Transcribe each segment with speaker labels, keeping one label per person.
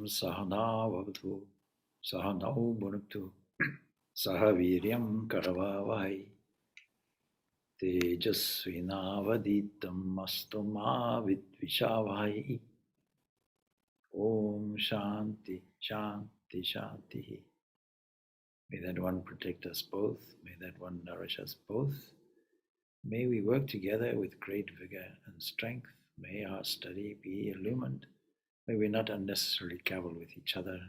Speaker 1: Sahana Vavatu Sahanau Bhunaktu Sahaviryam Karavavai Tejasvinavaditam Mastuma Vidvishavai. Om Shanti Shanti Shanti. May that one protect us both. May that one nourish us both. May we work together with great vigor and strength. May our study be illumined. May we not unnecessarily cavil with each other.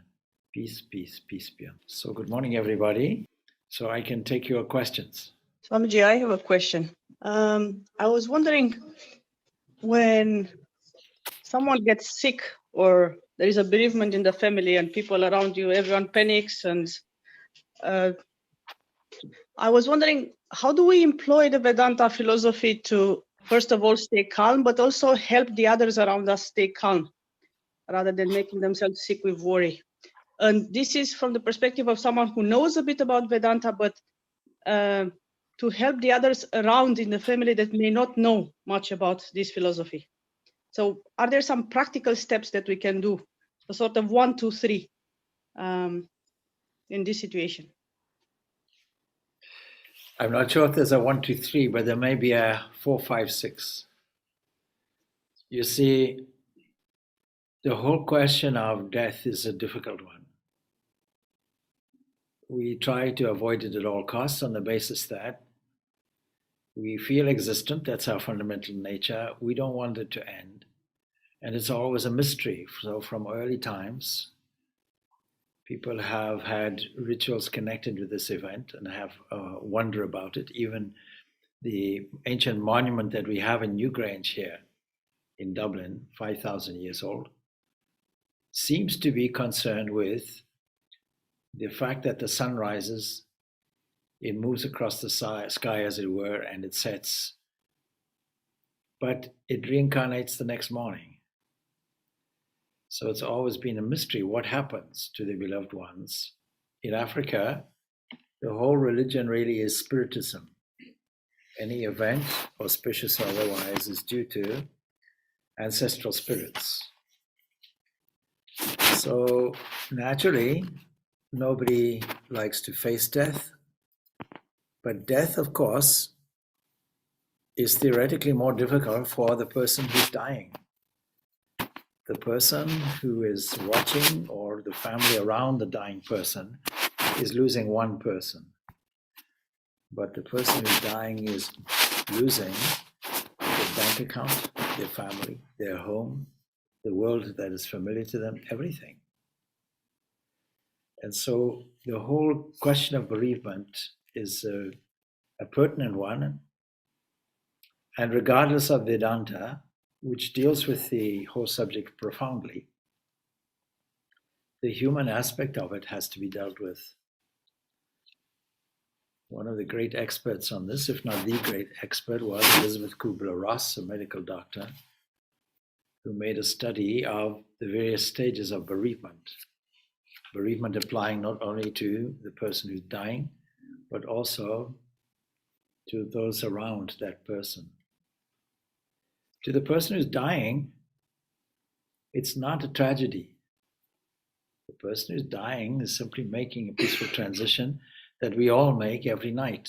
Speaker 1: Peace, peace, peace be on. So good morning, everybody. So I can take your questions.
Speaker 2: Swamiji, I have a question. I was wondering, when someone gets sick or there is a bereavement in the family and people around you, everyone panics, and I was wondering, how do we employ the Vedanta philosophy to, first of all, stay calm, but also help the others around us stay calm, rather than making themselves sick with worry? And this is from the perspective of someone who knows a bit about Vedanta, but to help the others around in the family that may not know much about this philosophy. So are there some practical steps that we can do, a sort of 1, 2, 3 in this situation?
Speaker 1: I'm not sure if there's a 1, 2, 3, but there may be a 4, 5, 6. You see, the whole question of death is a difficult one. We try to avoid it at all costs on the basis that we feel existent. That's our fundamental nature. We don't want it to end. And it's always a mystery. So from early times, people have had rituals connected with this event and have wonder about it. Even the ancient monument that we have in Newgrange here in Dublin, 5,000 years old, seems to be concerned with the fact that the sun rises, it moves across the sky as it were, and it sets, but it reincarnates the next morning. So it's always been a mystery what happens to the beloved ones. In Africa, the whole religion really is spiritism. Any event, auspicious or otherwise, is due to ancestral spirits. So naturally, nobody likes to face death, but death, of course, is theoretically more difficult for the person who's dying. The person who is watching or the family around the dying person is losing one person. But the person who's dying is losing their bank account, their family, their home, the world that is familiar to them, everything. And so the whole question of bereavement is a pertinent one. And regardless of Vedanta, which deals with the whole subject profoundly, the human aspect of it has to be dealt with. One of the great experts on this, if not the great expert, was Elizabeth Kubler-Ross, a medical doctor, who made a study of the various stages of bereavement. Bereavement applying not only to the person who's dying, but also to those around that person. To the person who's dying, it's not a tragedy. The person who's dying is simply making a peaceful transition that we all make every night.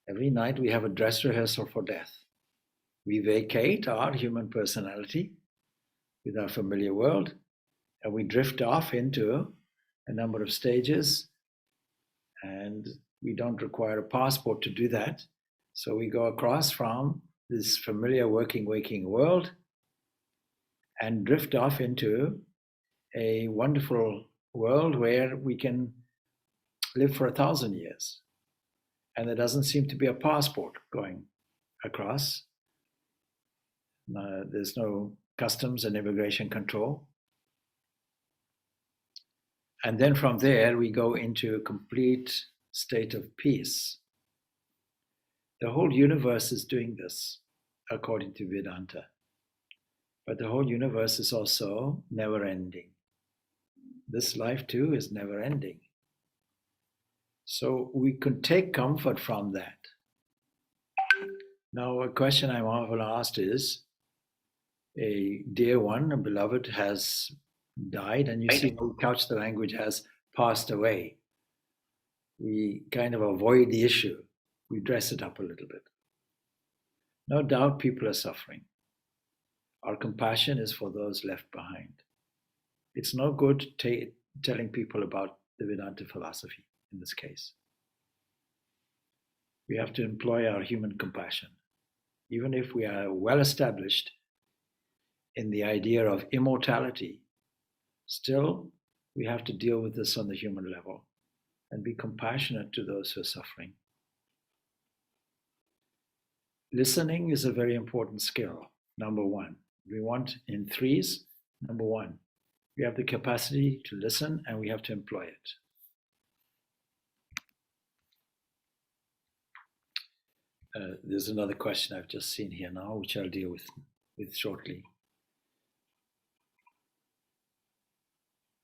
Speaker 1: Every night we have a dress rehearsal for death. We vacate our human personality with our familiar world, and we drift off into a number of stages, and we don't require a passport to do that. So we go across from this familiar working, waking world and drift off into a wonderful world where we can live for 1,000 years. And there doesn't seem to be a passport going across. There's no customs and immigration control. And then from there, we go into a complete state of peace. The whole universe is doing this, according to Vedanta. But the whole universe is also never ending. This life too is never ending. So we could take comfort from that. Now, a question I'm often asked is, a dear one, a beloved, has died, and you see we couch the language as passed away. We kind of avoid the issue. We dress it up a little bit. No doubt people are suffering. Our compassion is for those left behind. It's no good telling people about the Vedanta philosophy in this case. We have to employ our human compassion. Even if we are well established in the idea of immortality, still we have to deal with this on the human level and be compassionate to those who are suffering. Listening is a very important skill, number one. We want in threes, number one, we have the capacity to listen and we have to employ it. There's another question I've just seen here now, which I'll deal with shortly.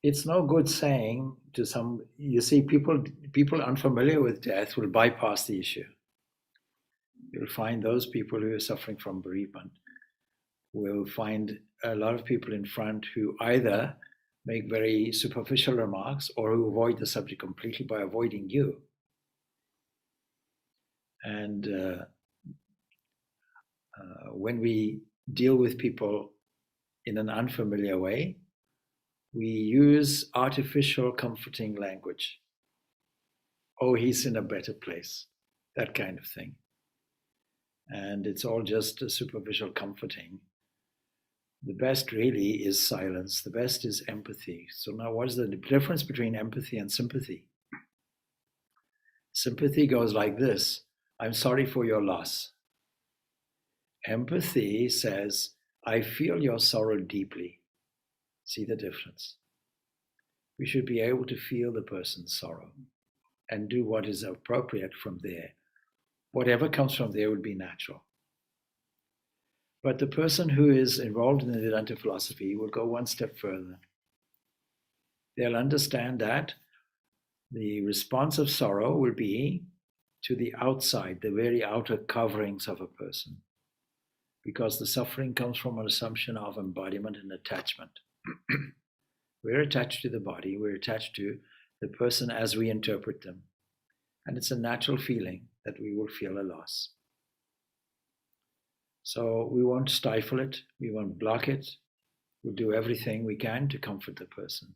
Speaker 1: It's no good saying to some, you see, people unfamiliar with death will bypass the issue. You'll find those people who are suffering from bereavement will find a lot of people in front who either make very superficial remarks or who avoid the subject completely by avoiding you. And when we deal with people in an unfamiliar way, we use artificial comforting language. Oh, he's in a better place, that kind of thing. And it's all just a superficial comforting. The best really is silence. The best is empathy. So now what is the difference between empathy and sympathy? Sympathy goes like this: I'm sorry for your loss. Empathy says, I feel your sorrow deeply. See the difference? We should be able to feel the person's sorrow and do what is appropriate from there. Whatever comes from there would be natural. But the person who is involved in the Vedanta philosophy will go one step further. They'll understand that the response of sorrow will be to the outside, the very outer coverings of a person, because the suffering comes from an assumption of embodiment and attachment. We're attached to the body, we're attached to the person as we interpret them. And it's a natural feeling that we will feel a loss. So we won't stifle it, we won't block it, we'll do everything we can to comfort the person.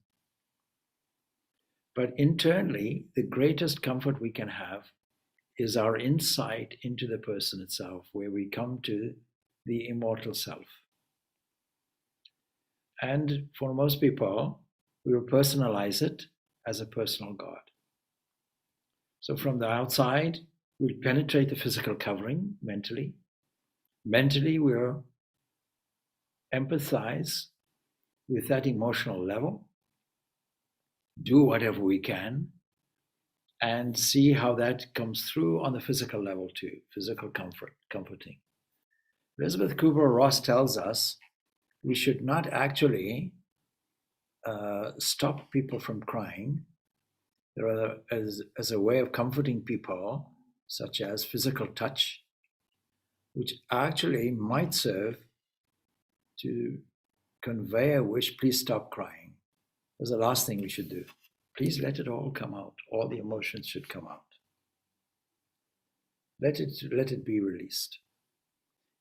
Speaker 1: But internally, the greatest comfort we can have is our insight into the person itself, where we come to the immortal self. And for most people, we will personalize it as a personal God. So from the outside, we'll penetrate the physical covering mentally. Mentally, we'll empathize with that emotional level, do whatever we can, and see how that comes through on the physical level too, physical comforting. Elizabeth Kubler-Ross tells us we should not actually stop people from crying. There are, as a way of comforting people, such as physical touch, which actually might serve to convey a wish, please stop crying. That's the last thing we should do. Please let it all come out. All the emotions should come out. Let it be released.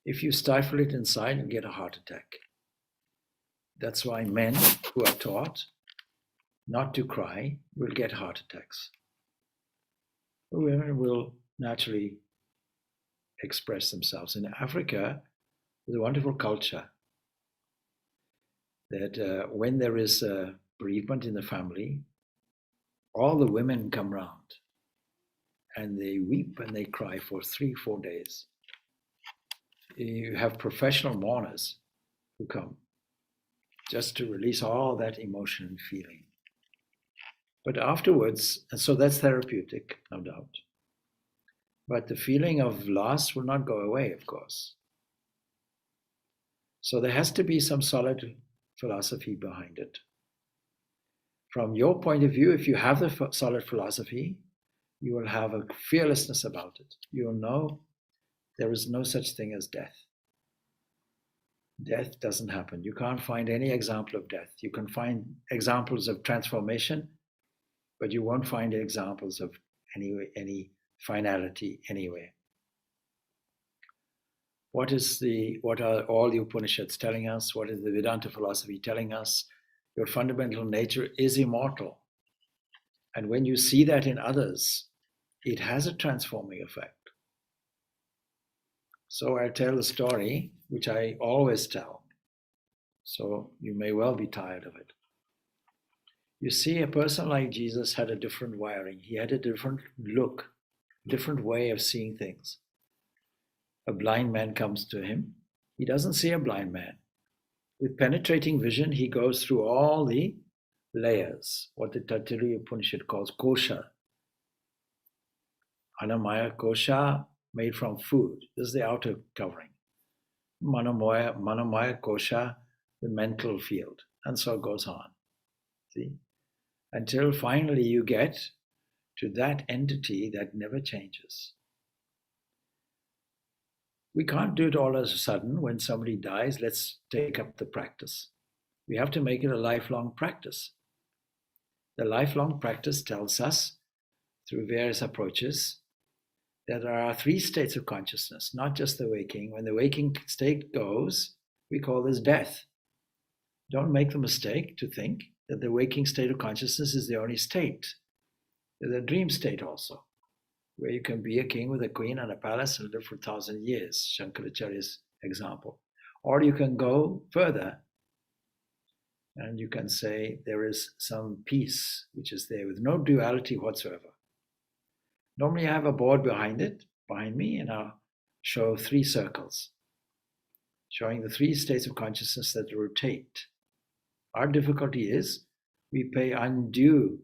Speaker 1: If you stifle it inside, you'll get a heart attack. That's why men who are taught not to cry will get heart attacks. Women will naturally express themselves. In Africa, there's a wonderful culture that when there is a bereavement in the family, all the women come round and they weep and they cry for 3-4 days. You have professional mourners who come just to release all that emotion and feeling. But afterwards, and so that's therapeutic, no doubt. But the feeling of loss will not go away, of course. So there has to be some solid philosophy behind it. From your point of view, if you have the solid philosophy, you will have a fearlessness about it. You will know there is no such thing as death. Death doesn't happen. You can't find any example of death. You can find examples of transformation, but you won't find examples of any finality anywhere. What are all the Upanishads telling us? What is the Vedanta philosophy telling us? Your fundamental nature is immortal. And when you see that in others, it has a transforming effect. So I tell a story, which I always tell. So you may well be tired of it. You see, a person like Jesus had a different wiring. He had a different look, different way of seeing things. A blind man comes to him. He doesn't see a blind man. With penetrating vision, he goes through all the layers, what the Taittiriya Upanishad calls kosha. Anamaya kosha, made from food. This is the outer covering. Manomaya kosha, the mental field. And so it goes on. See? Until finally you get to that entity that never changes. We can't do it all of a sudden. When somebody dies, let's take up the practice. We have to make it a lifelong practice. The lifelong practice tells us, through various approaches, that there are 3 states of consciousness, not just the waking. When the waking state goes, we call this death. Don't make the mistake to think that the waking state of consciousness is the only state. There's a dream state also, where you can be a king with a queen and a palace and live for 1,000 years, Shankaracharya's example. Or you can go further and you can say there is some peace which is there with no duality whatsoever. Normally I have a board behind me, and I'll show 3 circles, showing the 3 states of consciousness that rotate. Our difficulty is we pay undue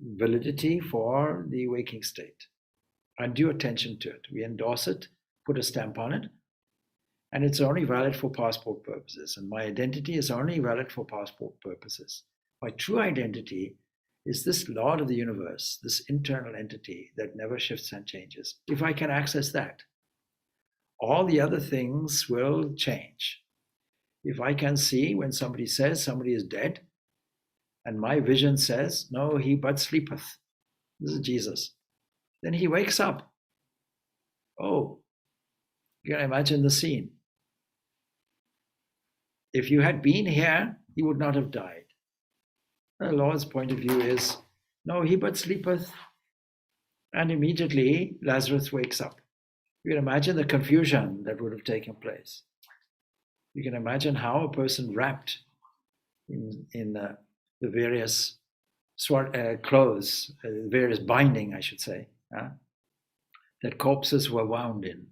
Speaker 1: validity for the waking state, undue attention to it. We endorse it, put a stamp on it, and it's only valid for passport purposes. And my identity is only valid for passport purposes. My true identity is this Lord of the universe, this internal entity that never shifts and changes. If I can access that, all the other things will change. If I can see when somebody says somebody is dead, and my vision says, no, he but sleepeth. This is Jesus. Then he wakes up. Oh, you can imagine the scene. If you had been here, he would not have died. The Lord's point of view is, no, he but sleepeth. And immediately Lazarus wakes up. You can imagine the confusion that would have taken place. You can imagine how a person wrapped in the various clothes, various binding, I should say, that corpses were wound in.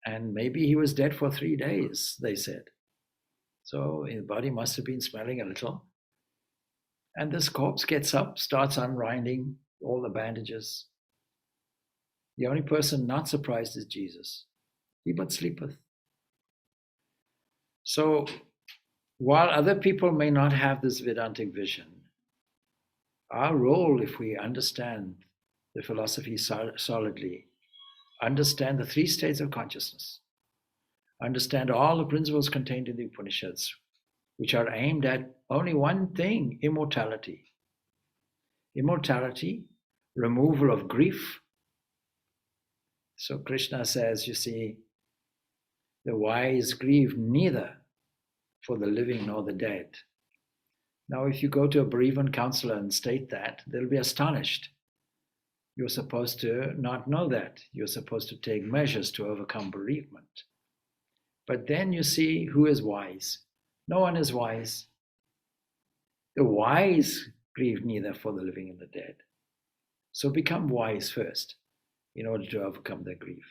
Speaker 1: And maybe he was dead for 3 days, they said. So his body must have been smelling a little. And this corpse gets up, starts unwinding all the bandages. The only person not surprised is Jesus. He but sleepeth. So while other people may not have this Vedantic vision, our role, if we understand the philosophy solidly, understand the 3 states of consciousness, understand all the principles contained in the Upanishads, which are aimed at only one thing, immortality. Immortality, removal of grief. So Krishna says, you see, the wise grieve neither for the living nor the dead. Now, if you go to a bereavement counselor and state that, they'll be astonished. You're supposed to not know that. You're supposed to take measures to overcome bereavement. But then you see who is wise. No one is wise. The wise grieve neither for the living and the dead. So become wise first in order to overcome their grief.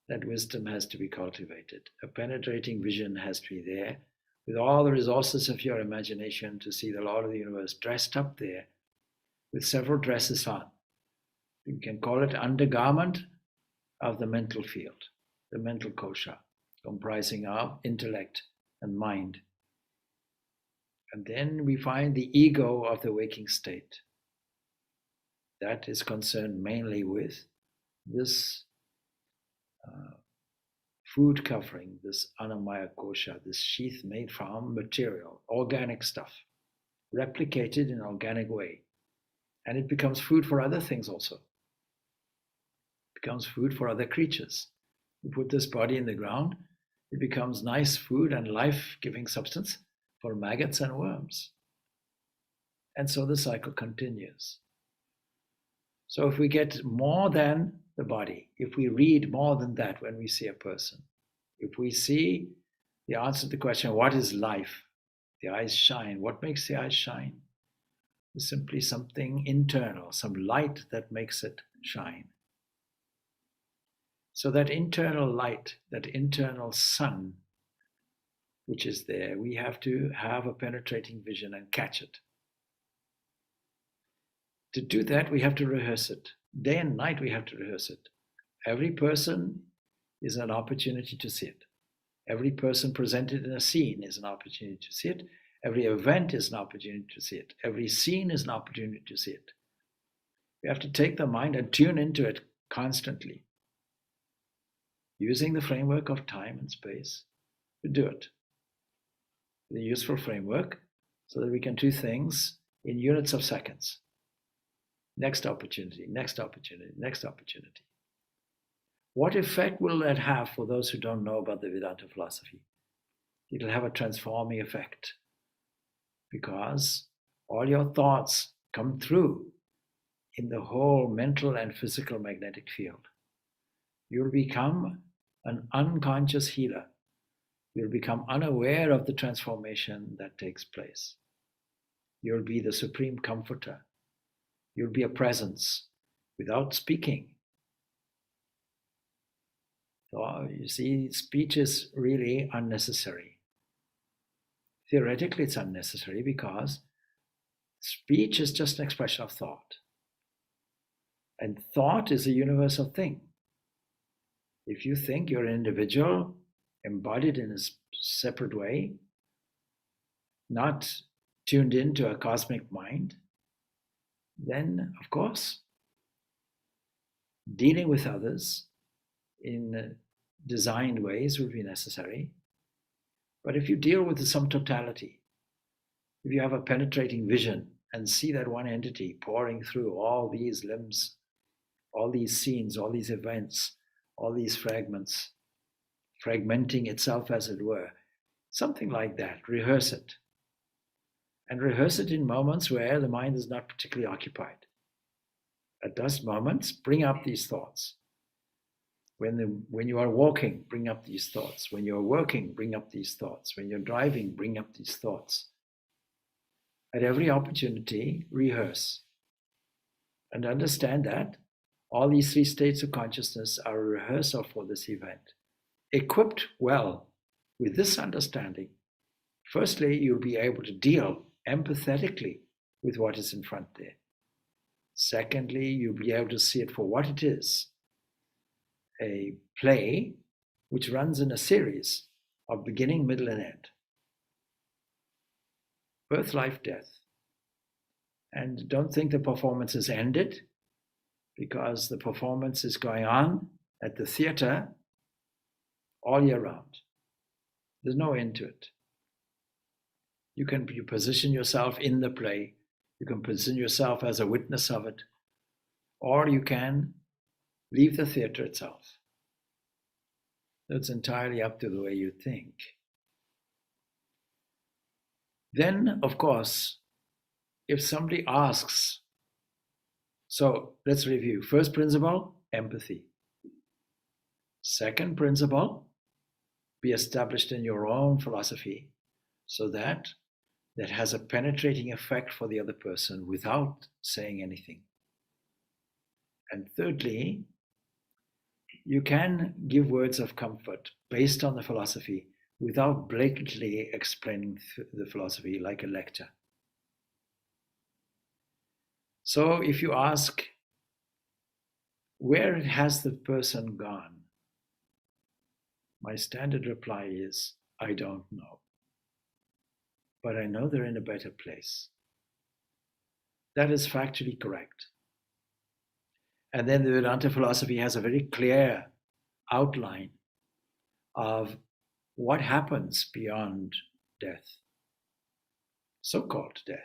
Speaker 1: That wisdom has to be cultivated. A penetrating vision has to be there with all the resources of your imagination to see the Lord of the universe dressed up there with several dresses on. You can call it undergarment of the mental field, the mental kosha, comprising of intellect and mind. And then we find the ego of the waking state. That is concerned mainly with this food covering, this Annamaya Kosha, this sheath made from material, organic stuff, replicated in an organic way. And it becomes food for other things also. It becomes food for other creatures. You put this body in the ground, it becomes nice food and life-giving substance for maggots and worms. And so the cycle continues. So if we get more than the body, if we read more than that when we see a person, if we see the answer to the question, what is life? The eyes shine. What makes the eyes shine? It's simply something internal, some light that makes it shine. So that internal light, that internal sun, which is there, we have to have a penetrating vision and catch it. To do that, we have to rehearse it. Day and night, we have to rehearse it. Every person is an opportunity to see it. Every person presented in a scene is an opportunity to see it. Every event is an opportunity to see it. Every scene is an opportunity to see it. We have to take the mind and tune into it constantly, using the framework of time and space to do it. The useful framework so that we can do things in units of seconds. Next opportunity, next opportunity, next opportunity. What effect will that have for those who don't know about the Vedanta philosophy? It'll have a transforming effect because all your thoughts come through in the whole mental and physical magnetic field. You'll become an unconscious healer. You'll become unaware of the transformation that takes place. You'll be the supreme comforter. You'll be a presence without speaking. So you see, speech is really unnecessary. Theoretically, it's unnecessary because speech is just an expression of thought. And thought is a universal thing. If you think you're an individual, embodied in a separate way, not tuned into a cosmic mind, then, of course, dealing with others in designed ways will be necessary. But if you deal with some totality, if you have a penetrating vision and see that one entity pouring through all these limbs, all these scenes, all these events, all these fragments, fragmenting itself as it were, something like that, rehearse it. And rehearse it in moments where the mind is not particularly occupied. At those moments, bring up these thoughts. When you are walking, bring up these thoughts. When you're working, bring up these thoughts. When you're driving, bring up these thoughts. At every opportunity, rehearse. And understand that all these three states of consciousness are a rehearsal for this event. Equipped well with this understanding, firstly, you'll be able to deal empathetically with what is in front there. Secondly, you'll be able to see it for what it is, a play which runs in a series of beginning, middle, and end. Birth, life, death. And don't think the performance is ended, because the performance is going on at the theater all year round. There's no end to it. You position yourself in the play. You can position yourself as a witness of it. Or you can leave the theater itself. It's entirely up to the way you think. Then, of course, if somebody asks, so let's review. First principle, empathy. Second principle, be established in your own philosophy so that has a penetrating effect for the other person without saying anything. And thirdly, you can give words of comfort based on the philosophy without blatantly explaining the philosophy like a lecture. So if you ask, where has the person gone? My standard reply is, I don't know. But I know they're in a better place. That is factually correct. And then the Vedanta philosophy has a very clear outline of what happens beyond death, so-called death.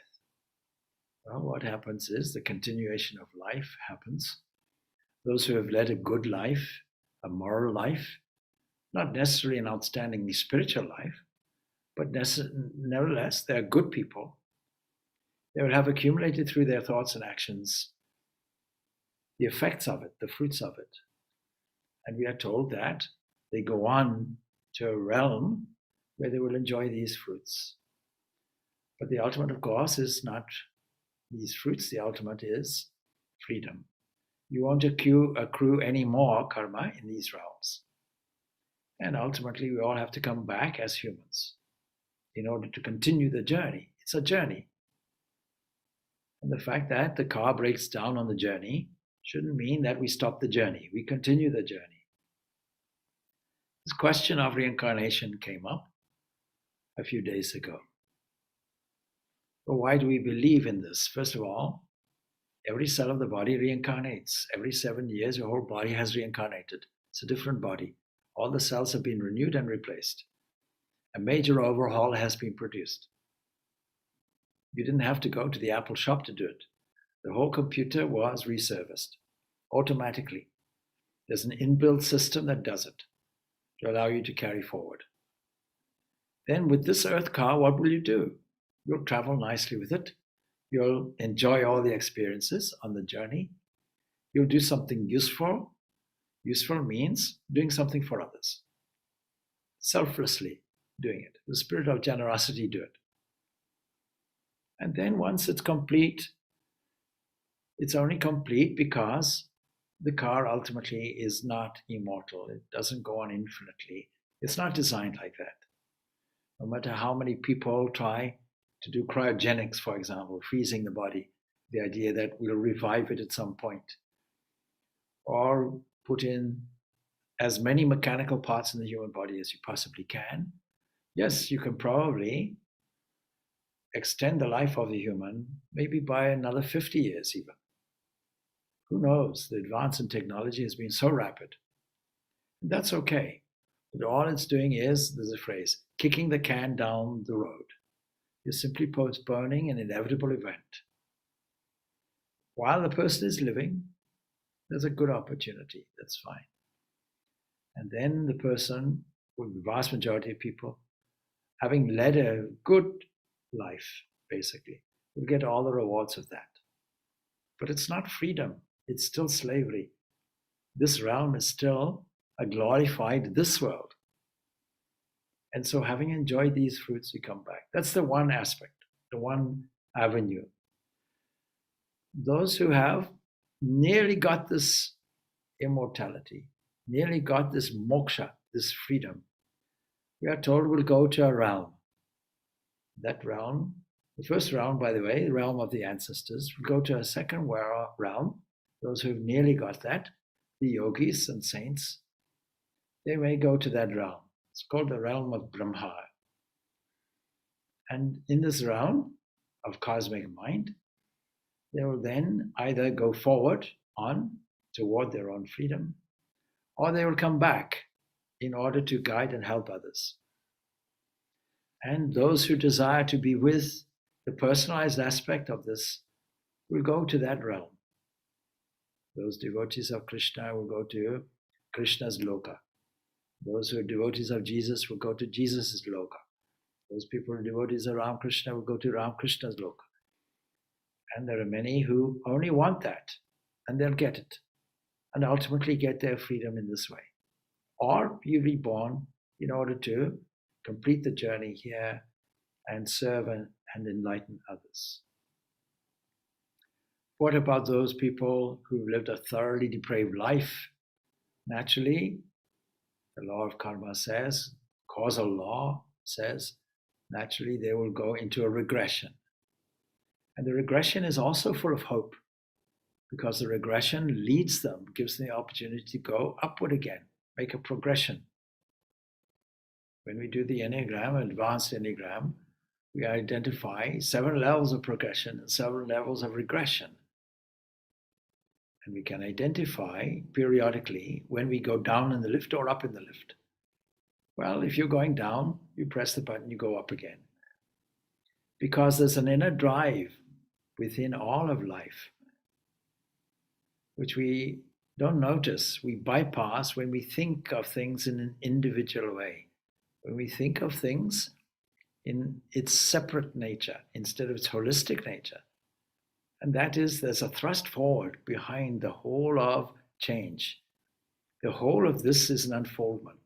Speaker 1: Well, what happens is the continuation of life happens. Those who have led a good life, a moral life, not necessarily an outstandingly spiritual life, but nevertheless, they're good people. They will have accumulated through their thoughts and actions the effects of it, the fruits of it. And we are told that they go on to a realm where they will enjoy these fruits. But the ultimate, of course, is not these fruits. The ultimate is freedom. You won't accrue any more karma in these realms. And ultimately, we all have to come back as humans in order to continue the journey. It's a journey. And the fact that the car breaks down on the journey shouldn't mean that we stop the journey. We continue the journey. This question of reincarnation came up a few days ago. But why do we believe in this? First of all, every cell of the body reincarnates. Every 7 years, your whole body has reincarnated. It's a different body. All the cells have been renewed and replaced. A major overhaul has been produced. You didn't have to go to the Apple shop to do it. The whole computer was reserviced automatically. There's an inbuilt system that does it to allow you to carry forward. Then with this earth car, what will you do? You'll travel nicely with it. You'll enjoy all the experiences on the journey. You'll do something useful. Useful means doing something for others. Selflessly doing it. The spirit of generosity, do it. And then once it's complete, it's only complete because the car ultimately is not immortal. It doesn't go on infinitely. It's not designed like that. No matter how many people try to do cryogenics, for example, freezing the body, the idea that we'll revive it at some point, or put in as many mechanical parts in the human body as you possibly can. Yes, you can probably extend the life of the human maybe by another 50 years even. Who knows? The advance in technology has been so rapid. And that's okay. But all it's doing is, there's a phrase, kicking the can down the road. You're simply postponing an inevitable event. While the person is living, there's a good opportunity. That's fine. And then the person, with the vast majority of people, having led a good life, basically, will get all the rewards of that. But it's not freedom. It's still slavery. This realm is still a glorified this world. And so having enjoyed these fruits, we come back. That's the one aspect, the one avenue. Those who have nearly got this immortality, nearly got this moksha, this freedom, we are told will go to a realm. That realm, the first realm, by the way, the realm of the ancestors, will go to a second realm. Those who have nearly got that, the yogis and saints, they may go to that realm. It's called the realm of Brahma. And in this realm of cosmic mind, they will then either go forward on toward their own freedom, or they will come back in order to guide and help others. And those who desire to be with the personalized aspect of this will go to that realm. Those devotees of Krishna will go to Krishna's loka. Those who are devotees of Jesus will go to Jesus' loka. Those people who are devotees of Ramakrishna will go to Ramakrishna's loka. And there are many who only want that, and they'll get it, and ultimately get their freedom in this way. Or be reborn in order to complete the journey here and serve and enlighten others. What about those people who lived a thoroughly depraved life? Naturally, the law of karma says, causal law says, naturally they will go into a regression. And the regression is also full of hope, because the regression leads them, gives them the opportunity to go upward again, make a progression. When we do the Enneagram, advanced Enneagram, we identify 7 levels of progression and 7 levels of regression. And we can identify periodically when we go down in the lift or up in the lift. Well, if you're going down, you press the button, you go up again. Because there's an inner drive within all of life, which we don't notice, we bypass when we think of things in an individual way. When we think of things in its separate nature instead of its holistic nature. And that is, there's a thrust forward behind the whole of change. The whole of this is an unfoldment.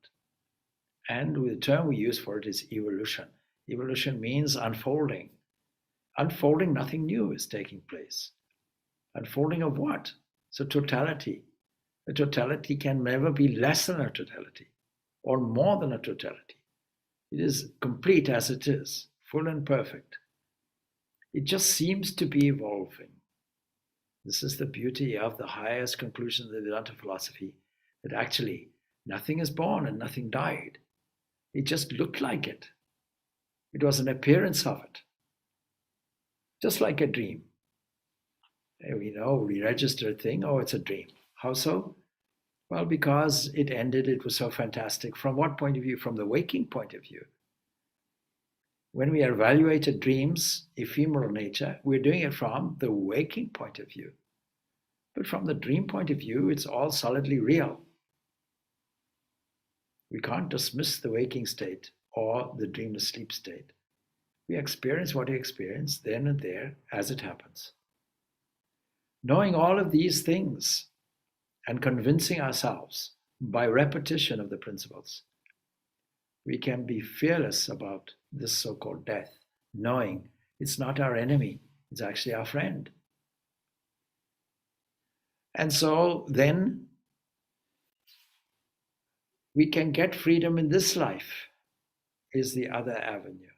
Speaker 1: And the term we use for it is evolution. Evolution means unfolding. Unfolding, nothing new is taking place. Unfolding of what? It's a totality. A totality can never be less than a totality or more than a totality. It is complete as it is, full and perfect. It just seems to be evolving. This is the beauty of the highest conclusion of the Vedanta philosophy, that actually nothing is born and nothing died. It just looked like it. It was an appearance of it. Just like a dream. We register a thing, oh, it's a dream. How so? Well, because it ended, it was so fantastic. From what point of view? From the waking point of view. When we evaluate a dream's ephemeral nature, we're doing it from the waking point of view. But from the dream point of view, it's all solidly real. We can't dismiss the waking state or the dreamless sleep state. We experience what we experience then and there as it happens. Knowing all of these things and convincing ourselves by repetition of the principles, we can be fearless about this so-called death, knowing it's not our enemy, it's actually our friend. And so then we can get freedom in this life, is the other avenue.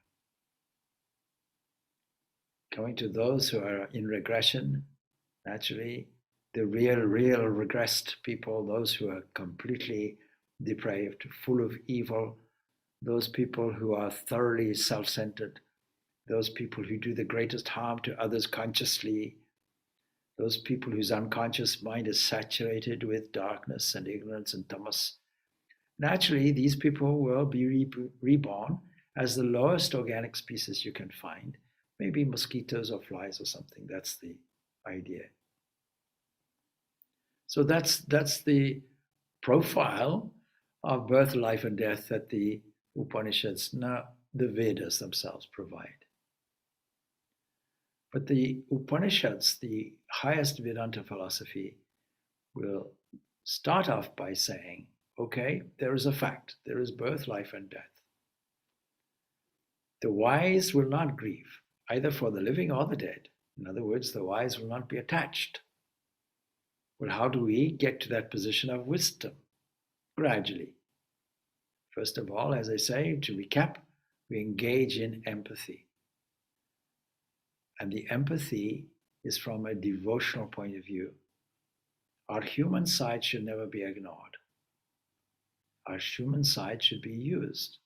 Speaker 1: Coming to those who are in regression, naturally, the real regressed people, those who are completely depraved, full of evil, those people who are thoroughly self-centered, those people who do the greatest harm to others consciously, those people whose unconscious mind is saturated with darkness and ignorance and tamas. Naturally, these people will be reborn as the lowest organic species you can find, maybe mosquitoes or flies or something. That's the idea. So that's the profile of birth, life, and death that the Upanishads, not the Vedas themselves, provide. But the Upanishads, the highest Vedanta philosophy, will start off by saying, okay, there is a fact, there is birth, life, and death. The wise will not grieve, either for the living or the dead. In other words, the wise will not be attached. Well, how do we get to that position of wisdom? Gradually. First of all, as I say, to recap, we engage in empathy. And the empathy is from a devotional point of view. Our human side should never be ignored. Our human side should be used.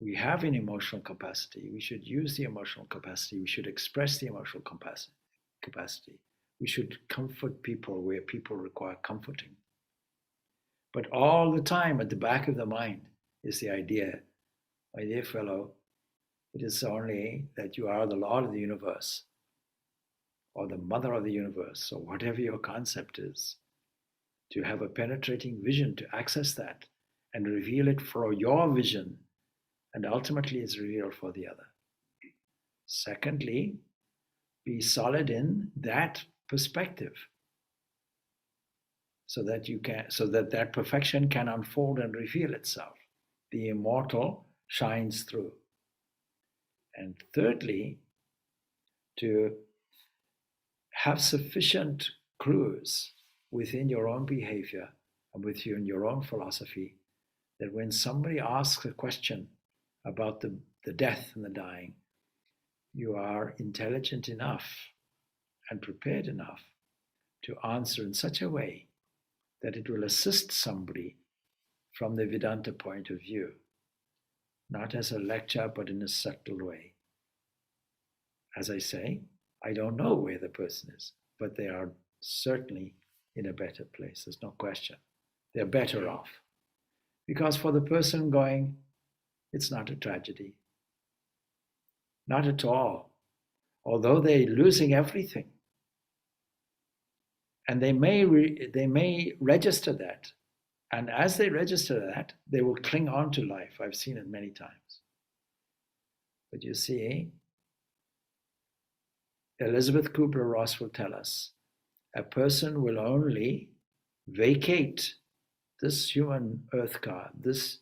Speaker 1: We have an emotional capacity. We should use the emotional capacity. We should express the emotional capacity. We should comfort people where people require comforting. But all the time at the back of the mind is the idea, my dear fellow, it is only that you are the Lord of the universe or the mother of the universe or whatever your concept is, to have a penetrating vision to access that and reveal it for your vision, and ultimately it's revealed for the other. Secondly, be solid in that perspective so that that perfection can unfold and reveal itself. The immortal shines through. And thirdly, to have sufficient clues within your own behavior and within your own philosophy that when somebody asks a question about the death and the dying, you are intelligent enough and prepared enough to answer in such a way that it will assist somebody from the Vedanta point of view, not as a lecture, but in a subtle way. As I say, I don't know where the person is, but they are certainly in a better place. There's no question. They're better off. Because for the person going, it's not a tragedy. Not at all. Although they're losing everything. And they may register that. And as they register that, they will cling on to life. I've seen it many times. But you see, Elizabeth Kubler-Ross will tell us, a person will only vacate this human earth car, this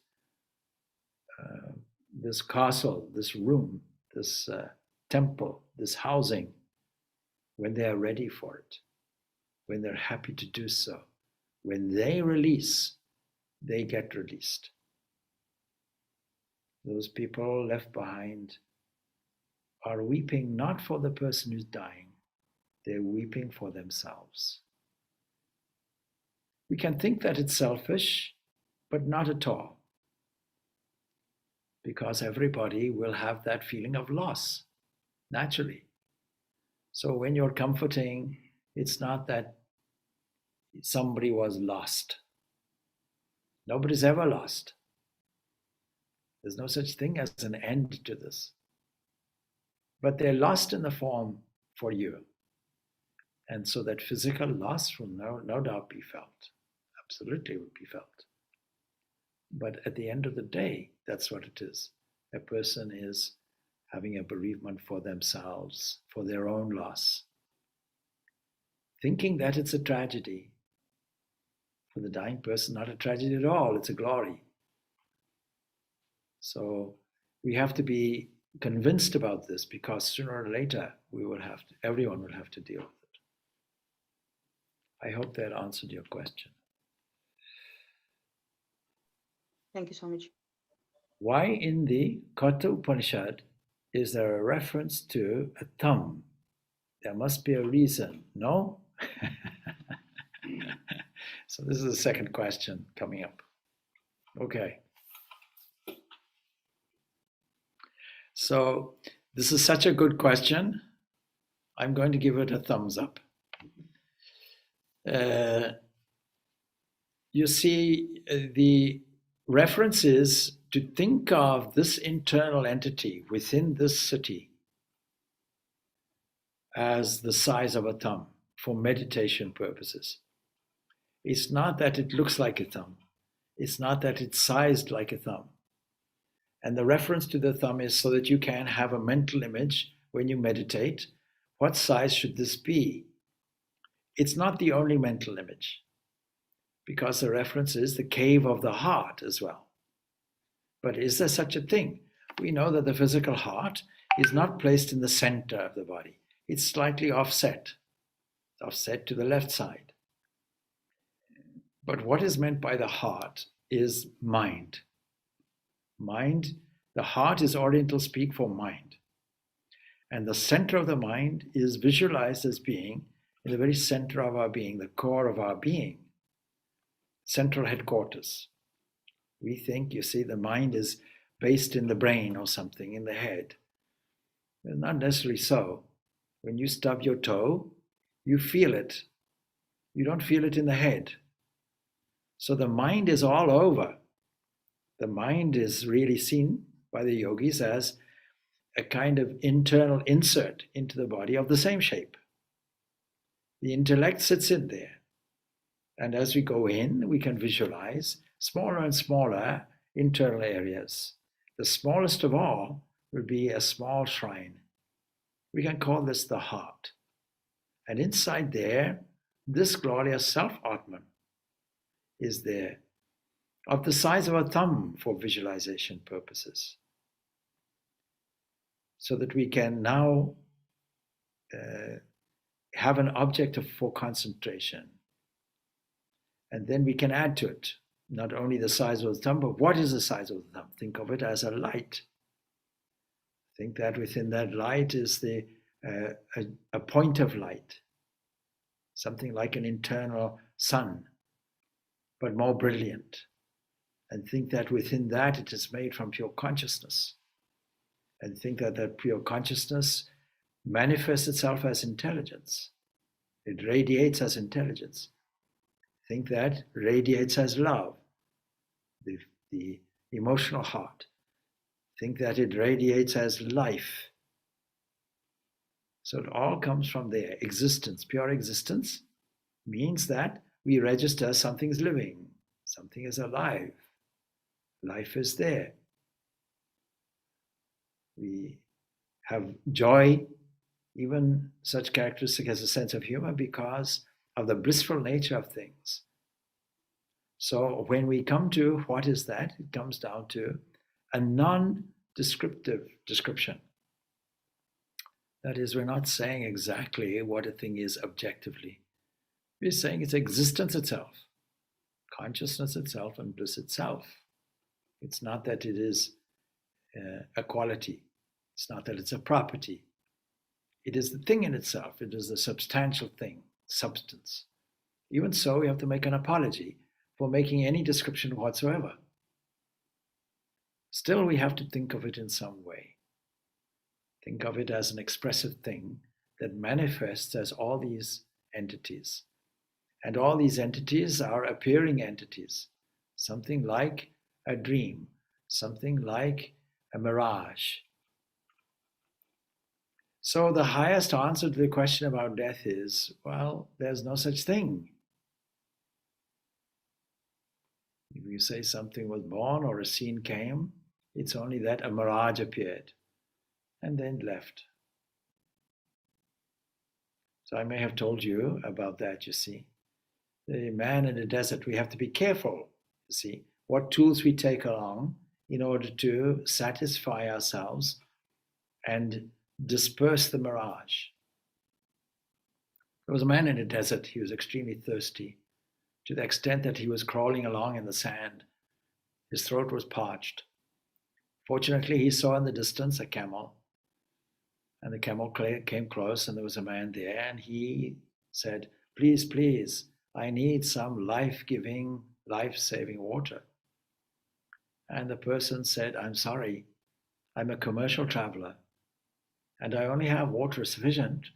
Speaker 1: castle, this room, this temple, this housing, when they are ready for it, when they're happy to do so. When they release, they get released. Those people left behind are weeping not for the person who's dying, they're weeping for themselves. We can think that it's selfish, but not at all. Because everybody will have that feeling of loss, naturally. So when you're comforting, it's not that somebody was lost. Nobody's ever lost. There's no such thing as an end to this. But they're lost in the form for you. And so that physical loss will no doubt be felt. Absolutely will be felt. But at the end of the day, that's what it is. A person is having a bereavement for themselves, for their own loss. Thinking that it's a tragedy. For the dying person, not a tragedy at all, it's a glory. So we have to be convinced about this, because sooner or later everyone will have to deal with it. I hope that answered your question.
Speaker 2: Thank you so much.
Speaker 1: Why in the Katha Upanishad is there a reference to a thumb? There must be a reason, no? So this is the second question coming up. Okay. So this is such a good question. I'm going to give it a thumbs up. You see, the reference is to think of this internal entity within this city as the size of a thumb for meditation purposes. It's not that it looks like a thumb. It's not that it's sized like a thumb. And the reference to the thumb is so that you can have a mental image when you meditate. What size should this be? It's not the only mental image, because the reference is the cave of the heart as well. But is there such a thing? We know that the physical heart is not placed in the center of the body. It's slightly offset to the left side. But what is meant by the heart is mind. Mind, the heart is Oriental speak for mind. And the center of the mind is visualized as being in the very center of our being, the core of our being, central headquarters. We think, you see, the mind is based in the brain or something, in the head. It's not necessarily so. When you stub your toe, you feel it. You don't feel it in the head. So the mind is all over. The mind is really seen by the yogis as a kind of internal insert into the body of the same shape. The intellect sits in there. And as we go in, we can visualize smaller and smaller internal areas. The smallest of all will be a small shrine. We can call this the heart. And inside there, this glorious self-Atman is there, of the size of a thumb for visualization purposes. So that we can now have an object for concentration. And then we can add to it, not only the size of the thumb, but what is the size of the thumb? Think of it as a light. Think that within that light is a point of light, something like an internal sun, but more brilliant. And think that within that it is made from pure consciousness. And think that that pure consciousness manifests itself as intelligence. It radiates as intelligence. Think that radiates as love. The the emotional heart. Think that it radiates as life. So it all comes from there. Existence, pure existence, means that we register something's living, something is alive, life is there. We have joy, even such characteristic as a sense of humor, because of the blissful nature of things. So when we come to what is that, it comes down to a non-descriptive description. That is, we're not saying exactly what a thing is objectively. We're saying it's existence itself, consciousness itself, and bliss itself. It's not that it is a quality. It's not that it's a property. It is the thing in itself. It is the substantial thing, substance. Even so, we have to make an apology for making any description whatsoever. Still, we have to think of it in some way. Think of it as an expressive thing that manifests as all these entities. And all these entities are appearing entities, something like a dream, something like a mirage. So the highest answer to the question about death is, well, there's no such thing. If you say something was born or a scene came, it's only that a mirage appeared and then left. So I may have told you about that, you see. The man in the desert, we have to be careful, you see, what tools we take along in order to satisfy ourselves and disperse the mirage. There was a man in the desert, he was extremely thirsty, to the extent that he was crawling along in the sand. His throat was parched. Fortunately, he saw in the distance a camel, and the camel came close, and there was a man there, and he said, "Please, please, I need some life-giving, life-saving water." And the person said, "I'm sorry, I'm a commercial traveler, and I only have water sufficient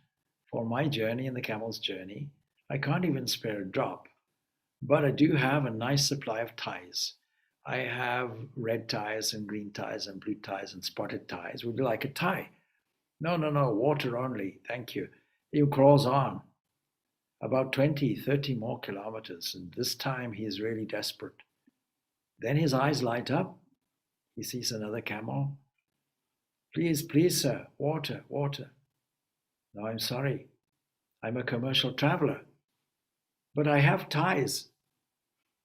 Speaker 1: for my journey and the camel's journey. I can't even spare a drop, but I do have a nice supply of ties. I have red ties and green ties and blue ties and spotted ties. Would you like a tie?" No, water only, thank you. He crawls on about 20, 30 more kilometers, and this time he is really desperate. Then his eyes light up. He sees another camel. "Please, please, sir, water, water." "No, I'm sorry. I'm a commercial traveler, but I have ties.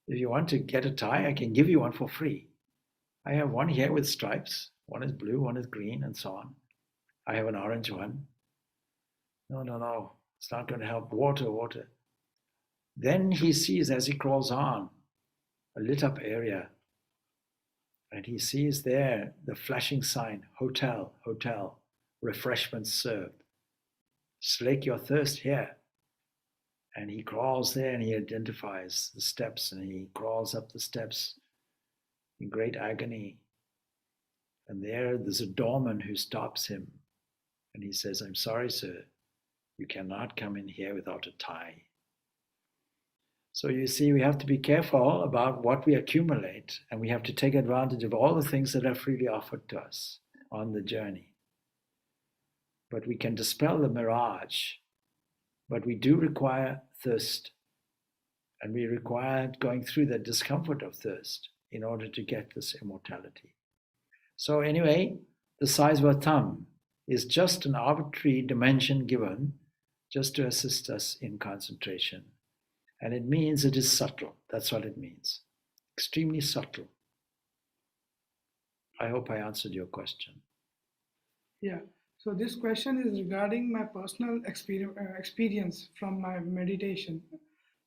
Speaker 1: If you want to get a tie, I can give you one for free. I have one here with stripes. One is blue, one is green, and so on. I have an orange one." No, it's not going to help. Water, water. Then he sees, as he crawls on, a lit up area, and he sees there the flashing sign, "Hotel, hotel, refreshments served. Slake your thirst here." And he crawls there and he identifies the steps, and he crawls up the steps in great agony. And there's a doorman who stops him, and he says, "I'm sorry, sir, you cannot come in here without a tie." So you see, we have to be careful about what we accumulate, and we have to take advantage of all the things that are freely offered to us on the journey. But we can dispel the mirage, but we do require thirst, and we require going through the discomfort of thirst in order to get this immortality. So anyway, the size of a thumb is just an arbitrary dimension given just to assist us in concentration. And it means it is subtle. That's what it means. Extremely subtle. I hope I answered your question.
Speaker 3: Yeah. So this question is regarding my personal experience from my meditation.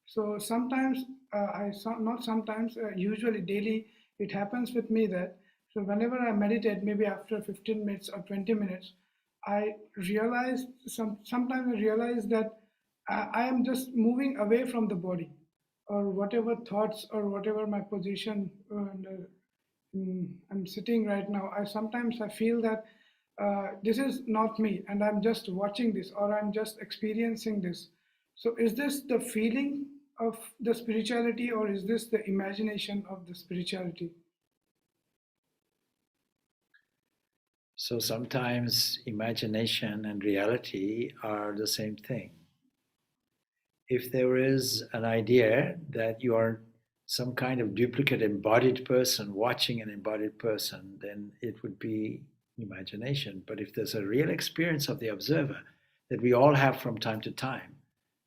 Speaker 3: So sometimes, not sometimes, usually daily, it happens with me that, so whenever I meditate, maybe after 15 minutes or 20 minutes, I realize, sometimes I realize that I am just moving away from the body, or whatever thoughts or whatever my position I'm sitting right now. Sometimes I feel that this is not me, and I'm just watching this, or I'm just experiencing this. So is this the feeling of the spirituality, or is this the imagination of the spirituality?
Speaker 1: So sometimes imagination and reality are the same thing. If there is an idea that you are some kind of duplicate embodied person watching an embodied person, then it would be imagination. But if there's a real experience of the observer that we all have from time to time,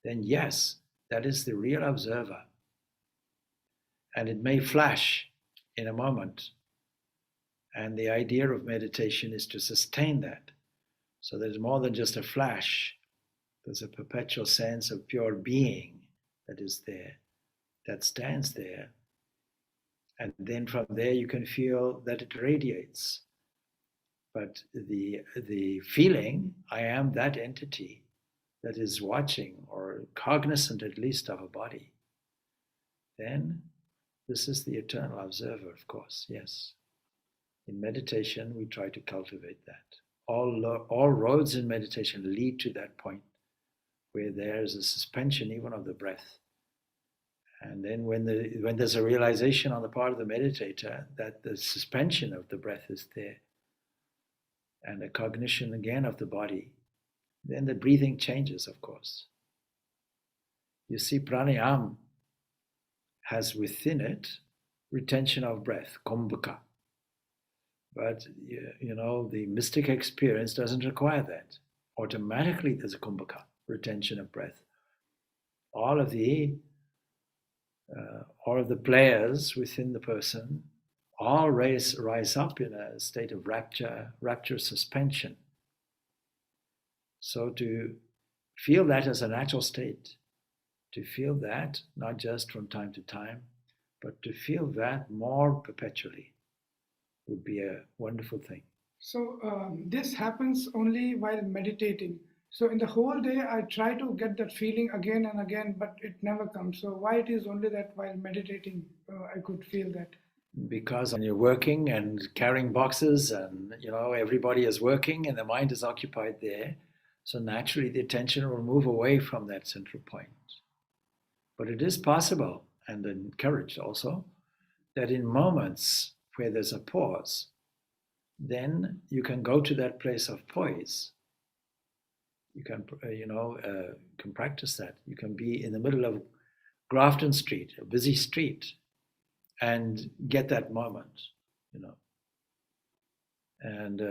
Speaker 1: then yes, that is the real observer. And it may flash in a moment. And the idea of meditation is to sustain that. So there's more than just a flash. There's a perpetual sense of pure being that is there, that stands there. And then from there you can feel that it radiates. But the feeling, I am that entity that is watching or cognizant at least of a body, then this is the eternal observer, of course, yes. In meditation, we try to cultivate that. All roads in meditation lead to that point where there is a suspension even of the breath. And then when there's a realization on the part of the meditator that the suspension of the breath is there and a cognition again of the body, then the breathing changes, of course. You see, pranayama has within it retention of breath, kumbhaka. But the mystic experience doesn't require that. Automatically there's a kumbhaka, retention of breath. All of the players within the person all rise up in a state of rapture suspension. So to feel that as a natural state, to feel that not just from time to time, but to feel that more perpetually would be a wonderful thing.
Speaker 3: So this happens only while meditating. So in the whole day, I try to get that feeling again and again, but it never comes. So why it is only that while meditating, I could feel that?
Speaker 1: Because when you're working and carrying boxes and, everybody is working and the mind is occupied there, so naturally the attention will move away from that central point. But it is possible and encouraged also that in moments where there's a pause, then you can go to that place of poise. You can, can practice that. You can be in the middle of Grafton Street, a busy street, and get that moment, And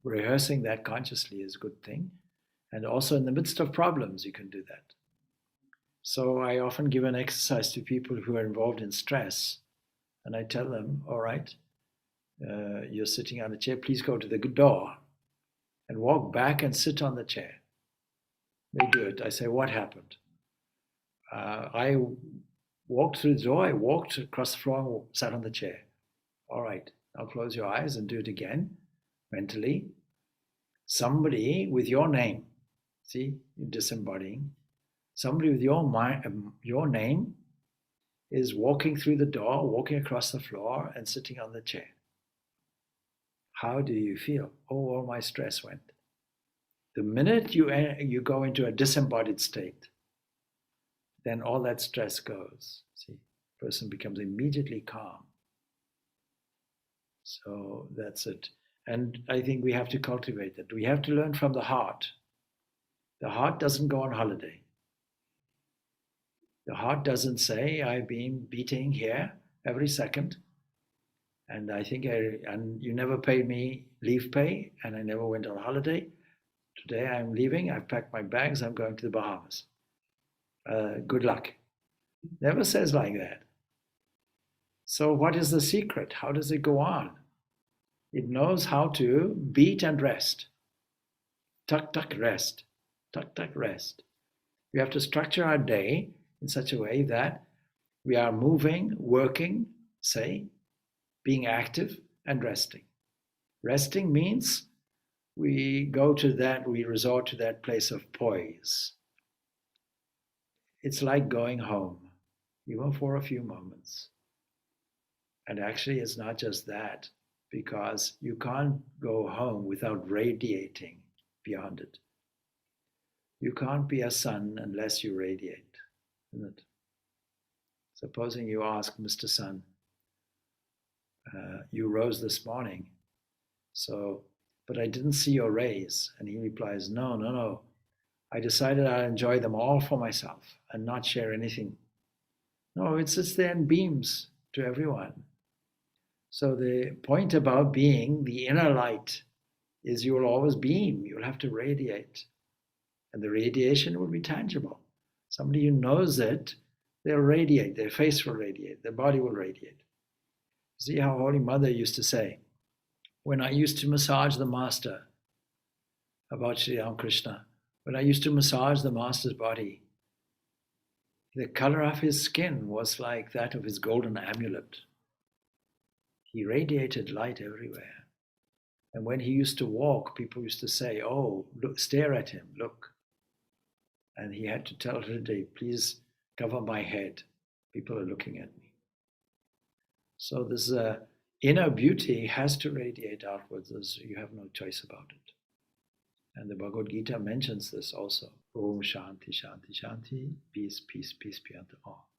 Speaker 1: rehearsing that consciously is a good thing. And also in the midst of problems, you can do that. So I often give an exercise to people who are involved in stress, and I tell them, all right, you're sitting on a chair, please go to the door and walk back and sit on the chair. They do it. I say, what happened? I walked through the door, I walked across the floor and sat on the chair. All right, now close your eyes and do it again, mentally. Somebody with your name, see, you're disembodying. Somebody with your name is walking through the door, walking across the floor and sitting on the chair. How do you feel? Oh, all my stress went. The minute you go into a disembodied state, then all that stress goes. See, the person becomes immediately calm. So that's it. And I think we have to cultivate that. We have to learn from the heart. The heart doesn't go on holiday. The heart doesn't say, I've been beating here every second, and I think and you never paid me leave pay, and I never went on holiday. Today I'm leaving, I've packed my bags, I'm going to the Bahamas. Good luck. Never says like that. So what is the secret? How does it go on? It knows how to beat and rest. Tuck, tuck, rest. Tuck, tuck, rest. We have to structure our day in such a way that we are moving, working, say, being active and resting. Resting means we resort to that place of poise. It's like going home, even for a few moments. And actually, it's not just that, because you can't go home without radiating beyond it. You can't be a sun unless you radiate, isn't it? Supposing you ask Mr. Sun, you rose this morning, so but I didn't see your rays. And he replies, no, no, no. I decided I'll enjoy them all for myself and not share anything. No, it sits there in beams to everyone. So the point about being the inner light is you will always beam. You'll have to radiate. And the radiation will be tangible. Somebody who knows it, they'll radiate. Their face will radiate. Their body will radiate. See how Holy Mother used to say, when I used to massage the Master, about Sri Ramakrishna, when I used to massage the Master's body, the color of his skin was like that of his golden amulet. He radiated light everywhere. And when he used to walk, people used to say, oh, look, stare at him, look. And he had to tell Hriday, please cover my head. People are looking at me. So this inner beauty has to radiate outwards. You have no choice about it. And the Bhagavad Gita mentions this also. Om Shanti, Shanti, Shanti. Peace, peace, peace be unto all.